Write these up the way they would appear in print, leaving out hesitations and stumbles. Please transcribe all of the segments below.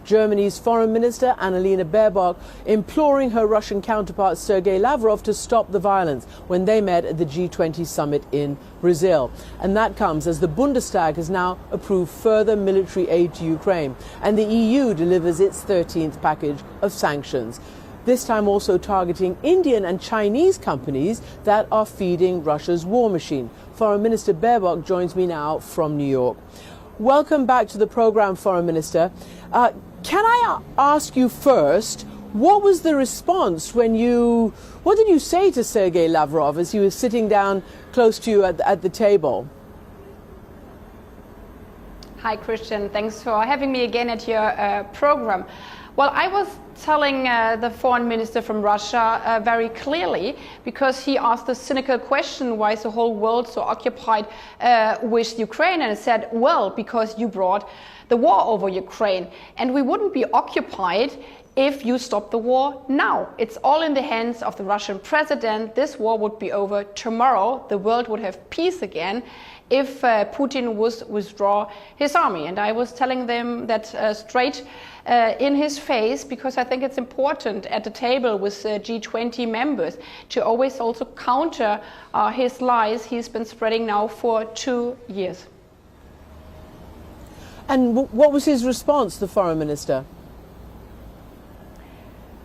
Germany's Foreign Minister Annalena Baerbock imploring her Russian counterpart Sergei Lavrov to stop the violence when they met at the G20 summit in Brazil. And that comes as the Bundestag has now approved further military aid to Ukraine, and the EU delivers its 13th package of sanctions, this time also targeting Indian and Chinese companies that are feeding Russia's war machine. Foreign Minister Baerbock joins me now from New York. Welcome back to the program, Foreign Minister. Can I ask you first, what was the response what did you say to Sergei Lavrov as he was sitting down close to you at the table? Hi, Christian. Thanks for having me again at your program. Well, I was telling the foreign minister from Russia very clearly, because he asked a cynical question, why is the whole world so occupied with Ukraine? And I said, well, because you brought the war over Ukraine, and we wouldn't be occupied if you stop the war now. It's all in the hands of the Russian president. This war would be over tomorrow. The world would have peace again if Putin would withdraw his army. And I was telling them that straight in his face, because I think it's important at the table with G20 members to always also counter his lies he's been spreading now for 2 years. And what was his response, the foreign minister?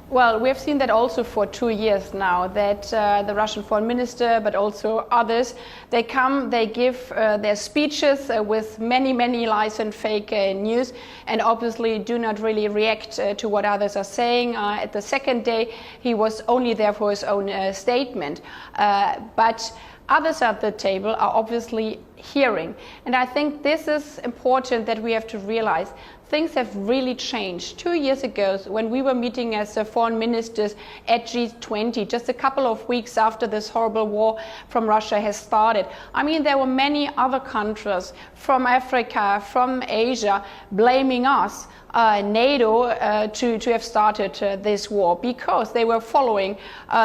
Well, we have seen that also for 2 years now, that the Russian foreign minister, but also others, they give their speeches with many lies and fake news, and obviously do not really react to what others are saying. At the second day, he was only there for his own statement. But others at the table are obviously hearing. And I think this is important, that we have to realize things have really changed. 2 years ago, when we were meeting as foreign ministers at G20, just a couple of weeks after this horrible war from Russia has started, I mean, there were many other countries from Africa, from Asia, blaming us, NATO, to have started this war, because they were following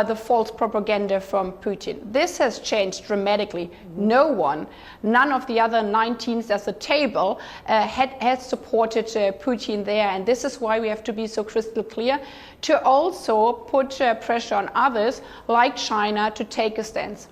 the false propaganda from Putin. This has changed dramatically. None of the other 19 at the table had supported Putin there, and this is why we have to be so crystal clear to also put pressure on others like China to take a stance.